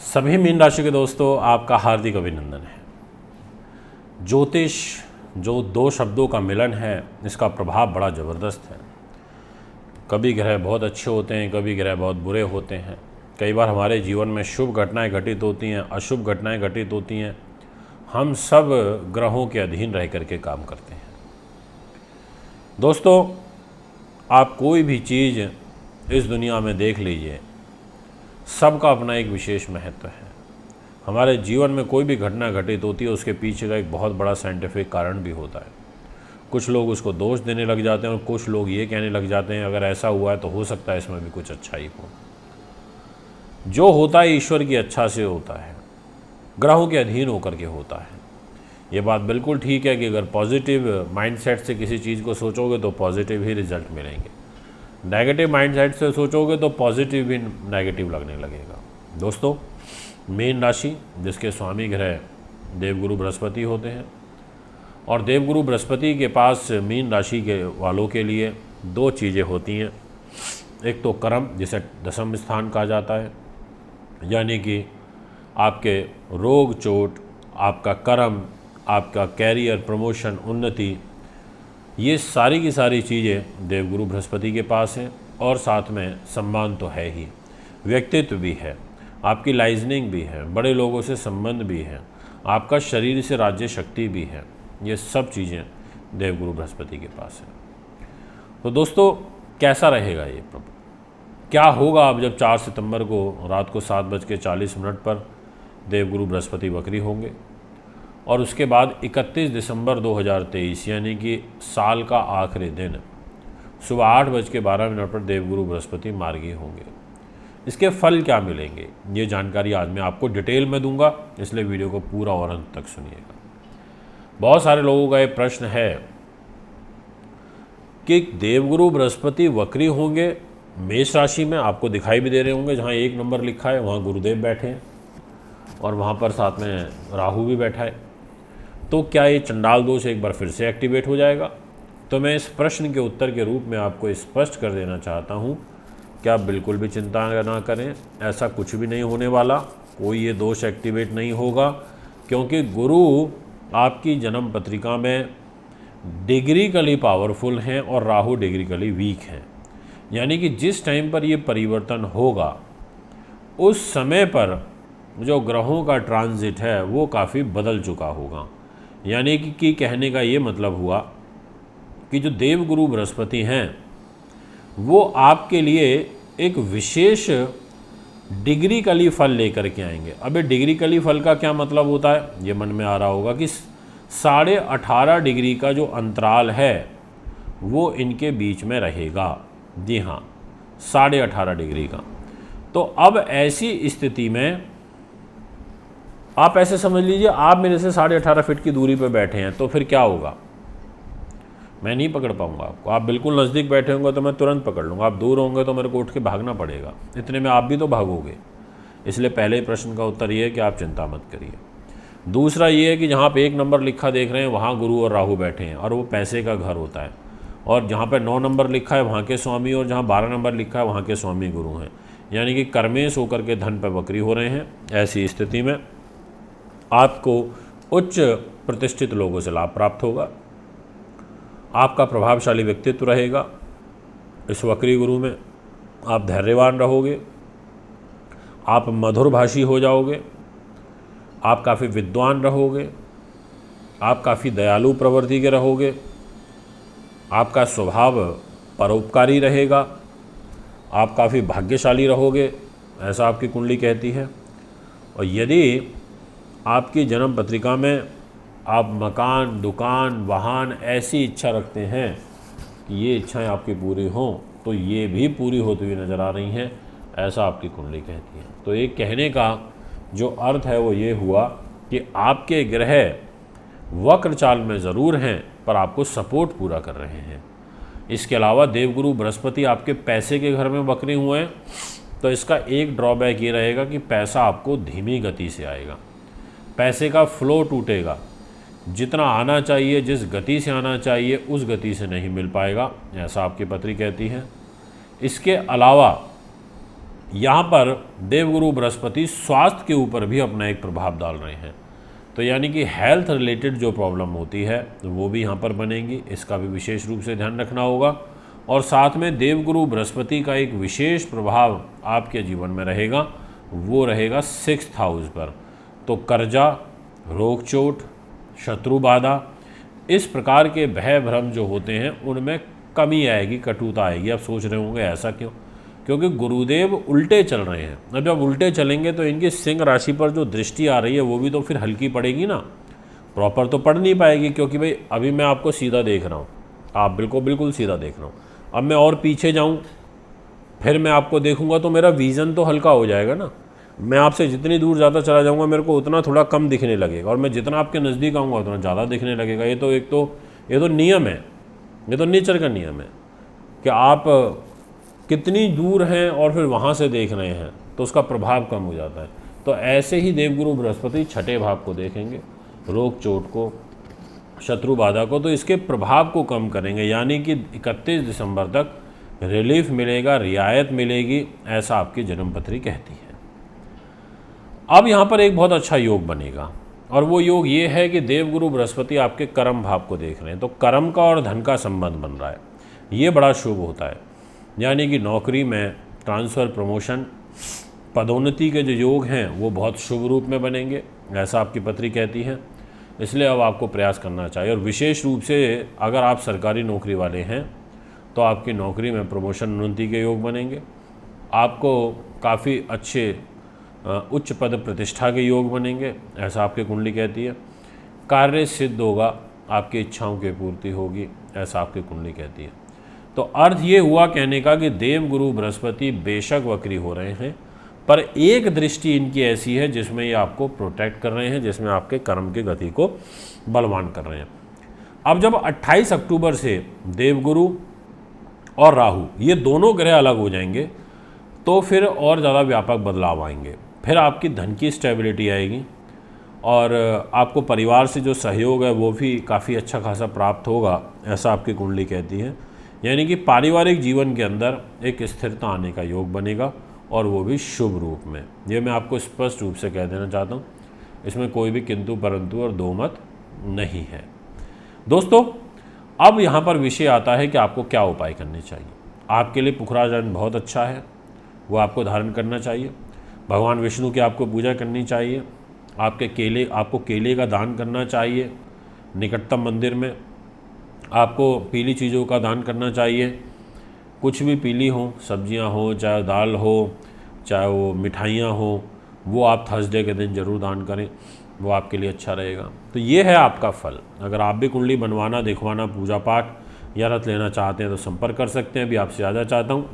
सभी मीन राशि के दोस्तों, आपका हार्दिक अभिनंदन है। ज्योतिष जो दो शब्दों का मिलन है, इसका प्रभाव बड़ा ज़बरदस्त है। कभी ग्रह बहुत अच्छे होते हैं, कभी ग्रह बहुत बुरे होते हैं। कई बार हमारे जीवन में शुभ घटनाएं घटित होती हैं, अशुभ घटनाएं घटित होती हैं। हम सब ग्रहों के अधीन रह करके काम करते हैं। दोस्तों, आप कोई भी चीज़ इस दुनिया में देख लीजिए, सबका अपना एक विशेष महत्व है। हमारे जीवन में कोई भी घटना घटित होती है, उसके पीछे का एक बहुत बड़ा साइंटिफिक कारण भी होता है। कुछ लोग उसको दोष देने लग जाते हैं और कुछ लोग ये कहने लग जाते हैं अगर ऐसा हुआ है तो हो सकता है इसमें भी कुछ अच्छा ही हो। जो होता है ईश्वर की अच्छा से होता है, ग्रहों के अधीन होकर के होता है। ये बात बिल्कुल ठीक है कि अगर पॉजिटिव माइंडसेट से किसी चीज़ को सोचोगे तो पॉजिटिव ही रिजल्ट मिलेंगे। नेगेटिव माइंडसेट से सोचोगे तो पॉजिटिव भी नेगेटिव लगने लगेगा। दोस्तों, मीन राशि जिसके स्वामी ग्रह देवगुरु बृहस्पति होते हैं, और देवगुरु बृहस्पति के पास मीन राशि के वालों के लिए दो चीज़ें होती हैं। एक तो कर्म, जिसे दशम स्थान कहा जाता है, यानी कि आपके रोग चोट, आपका कर्म, आपका कैरियर, प्रमोशन, उन्नति, ये सारी की सारी चीज़ें देवगुरु बृहस्पति के पास हैं। और साथ में सम्मान तो है ही, व्यक्तित्व भी है, आपकी लाइजनिंग भी है, बड़े लोगों से संबंध भी है, आपका शरीर से राज्य शक्ति भी है। ये सब चीज़ें देवगुरु बृहस्पति के पास है। तो दोस्तों, कैसा रहेगा ये प्रभु, क्या होगा अब जब 4 सितंबर को रात को 7:40 पर देवगुरु बृहस्पति वक्री होंगे, और उसके बाद 31 दिसंबर 2023 यानी कि साल का आखिरी दिन सुबह 8:12 पर देवगुरु बृहस्पति मार्गी होंगे। इसके फल क्या मिलेंगे, ये जानकारी आज मैं आपको डिटेल में दूंगा, इसलिए वीडियो को पूरा और अंत तक सुनिएगा। बहुत सारे लोगों का ये प्रश्न है कि देवगुरु बृहस्पति वक्री होंगे मेष राशि में, आपको दिखाई भी दे रहे होंगे, जहाँ 1 नंबर लिखा है वहाँ गुरुदेव बैठे हैं और वहाँ पर साथ में राहु भी बैठा है। तो क्या ये चंडाल दोष एक बार फिर से एक्टिवेट हो जाएगा? तो मैं इस प्रश्न के उत्तर के रूप में आपको स्पष्ट कर देना चाहता हूँ कि आप बिल्कुल भी चिंता ना करें, ऐसा कुछ भी नहीं होने वाला, कोई ये दोष एक्टिवेट नहीं होगा, क्योंकि गुरु आपकी जन्म पत्रिका में डिग्रीकली पावरफुल हैं और राहु डिग्रीकली वीक हैं। यानी कि जिस टाइम पर ये परिवर्तन होगा, उस समय पर जो ग्रहों का ट्रांजिट है वो काफ़ी बदल चुका होगा। यानी कि कहने का ये मतलब हुआ कि जो देवगुरु बृहस्पति हैं वो आपके लिए एक विशेष डिग्रीकली फल लेकर के आएंगे। अब ये डिग्रीकली फल का क्या मतलब होता है, ये मन में आ रहा होगा कि 18.5 डिग्री का जो अंतराल है वो इनके बीच में रहेगा। जी हाँ, 18.5 डिग्री का। तो अब ऐसी स्थिति में आप ऐसे समझ लीजिए, आप मेरे से 18.5 फीट की दूरी पर बैठे हैं, तो फिर क्या होगा, मैं नहीं पकड़ पाऊंगा आपको। आप बिल्कुल नज़दीक बैठे होंगे तो मैं तुरंत पकड़ लूँगा, आप दूर होंगे तो मेरे को उठ के भागना पड़ेगा। इतने में आप भी तो भागोगे। इसलिए पहले प्रश्न का उत्तर ये है कि आप चिंता मत करिए। दूसरा ये है कि जहाँ पे 1 नंबर लिखा देख रहे हैं वहाँ गुरु और राहु बैठे हैं, और वो पैसे का घर होता है। और जहाँ पे 9 नंबर लिखा है वहाँ के स्वामी, और जहाँ 12 नंबर लिखा है वहाँ के स्वामी गुरु हैं। यानी कि कर्मेश होकर के धन पर वक्री हो रहे हैं। ऐसी स्थिति में आपको उच्च प्रतिष्ठित लोगों से लाभ प्राप्त होगा, आपका प्रभावशाली व्यक्तित्व रहेगा। इस वक्री गुरु में आप धैर्यवान रहोगे, आप मधुरभाषी हो जाओगे, आप काफ़ी विद्वान रहोगे, आप काफ़ी दयालु प्रवृत्ति के रहोगे, आपका स्वभाव परोपकारी रहेगा, आप काफ़ी भाग्यशाली रहोगे, ऐसा आपकी कुंडली कहती है। और यदि आपकी जन्म पत्रिका में आप मकान, दुकान, वाहन ऐसी इच्छा रखते हैं कि ये इच्छाएं आपकी पूरी हों, तो ये भी पूरी होती हुई नज़र आ रही हैं, ऐसा आपकी कुंडली कहती है। तो एक कहने का जो अर्थ है वो ये हुआ कि आपके ग्रह वक्र चाल में ज़रूर हैं, पर आपको सपोर्ट पूरा कर रहे हैं। इसके अलावा देवगुरु बृहस्पति आपके पैसे के घर में वक्री हुए हैं, तो इसका एक ड्रॉबैक ये रहेगा कि पैसा आपको धीमी गति से आएगा, पैसे का फ्लो टूटेगा, जितना आना चाहिए, जिस गति से आना चाहिए उस गति से नहीं मिल पाएगा, ऐसा आपकी पत्री कहती है। इसके अलावा यहाँ पर देवगुरु बृहस्पति स्वास्थ्य के ऊपर भी अपना एक प्रभाव डाल रहे हैं। तो यानी कि हेल्थ रिलेटेड जो प्रॉब्लम होती है वो भी यहाँ पर बनेगी, इसका भी विशेष रूप से ध्यान रखना होगा। और साथ में देवगुरु बृहस्पति का एक विशेष प्रभाव आपके जीवन में रहेगा, वो रहेगा 6th हाउस पर। तो कर्जा, रोग चोट, शत्रु बाधा, इस प्रकार के भय भ्रम जो होते हैं उनमें कमी आएगी, कटुता आएगी। आप सोच रहे होंगे ऐसा क्यों? क्योंकि गुरुदेव उल्टे चल रहे हैं। अब जब उल्टे चलेंगे तो इनकी सिंह राशि पर जो दृष्टि आ रही है वो भी तो फिर हल्की पड़ेगी ना, प्रॉपर तो पड़ नहीं पाएगी। क्योंकि भाई अभी मैं आपको सीधा देख रहा हूँ, आप बिल्कुल सीधा देख रहा हूँ। अब मैं और पीछे जाऊँ, फिर मैं आपको देखूँगा तो मेरा विज़न तो हल्का हो जाएगा ना। मैं आपसे जितनी दूर ज़्यादा चला जाऊँगा मेरे को उतना थोड़ा कम दिखने लगेगा, और मैं जितना आपके नज़दीक आऊँगा उतना ज़्यादा दिखने लगेगा। ये तो नियम है, ये तो नेचर का नियम है कि आप कितनी दूर हैं और फिर वहाँ से देख रहे हैं तो उसका प्रभाव कम हो जाता है। तो ऐसे ही देवगुरु बृहस्पति छठे भाव को देखेंगे, रोग चोट को, शत्रु बाधा को, तो इसके प्रभाव को कम करेंगे। यानी कि 31 दिसंबर तक रिलीफ मिलेगा, रियायत मिलेगी, ऐसा आपकी जन्मपत्री कहती है। अब यहाँ पर एक बहुत अच्छा योग बनेगा, और वो योग ये है कि देवगुरु बृहस्पति आपके कर्म भाव को देख रहे हैं। तो कर्म का और धन का संबंध बन रहा है, ये बड़ा शुभ होता है। यानी कि नौकरी में ट्रांसफ़र, प्रमोशन, पदोन्नति के जो योग हैं वो बहुत शुभ रूप में बनेंगे, ऐसा आपकी पत्री कहती है। इसलिए अब आपको प्रयास करना चाहिए। और विशेष रूप से अगर आप सरकारी नौकरी वाले हैं तो आपकी नौकरी में प्रमोशन, उन्नति के योग बनेंगे। आपको काफ़ी अच्छे उच्च पद प्रतिष्ठा के योग बनेंगे, ऐसा आपकी कुंडली कहती है। कार्य सिद्ध होगा, आपकी इच्छाओं की पूर्ति होगी, ऐसा आपकी कुंडली कहती है। तो अर्थ ये हुआ कहने का कि देवगुरु बृहस्पति बेशक वक्री हो रहे हैं, पर एक दृष्टि इनकी ऐसी है जिसमें ये आपको प्रोटेक्ट कर रहे हैं, जिसमें आपके कर्म की गति को बलवान कर रहे हैं। अब जब 28 अक्टूबर से देवगुरु और राहु ये दोनों ग्रह अलग हो जाएंगे तो फिर और ज़्यादा व्यापक बदलाव आएंगे। फिर आपकी धन की स्टेबिलिटी आएगी, और आपको परिवार से जो सहयोग है वो भी काफ़ी अच्छा खासा प्राप्त होगा, ऐसा आपकी कुंडली कहती है। यानी कि पारिवारिक जीवन के अंदर एक स्थिरता आने का योग बनेगा, और वो भी शुभ रूप में। ये मैं आपको स्पष्ट रूप से कह देना चाहता हूँ, इसमें कोई भी किंतु परंतु और दो मत नहीं है। दोस्तों, अब यहाँ पर विषय आता है कि आपको क्या उपाय करने चाहिए। आपके लिए पुखराजन बहुत अच्छा है, वो आपको धारण करना चाहिए। भगवान विष्णु की आपको पूजा करनी चाहिए। आपको केले का दान करना चाहिए। निकटतम मंदिर में आपको पीली चीज़ों का दान करना चाहिए, कुछ भी पीली हो, सब्जियां हो, चाहे दाल हो, चाहे वो मिठाइयाँ हो, वो आप थर्सडे के दिन ज़रूर दान करें, वो आपके लिए अच्छा रहेगा। तो ये है आपका फल। अगर आप भी कुंडली बनवाना, दिखवाना, पूजा पाठ या रथ लेना चाहते हैं तो संपर्क कर सकते हैं। अभी आपसे ज़्यादा चाहता हूँ।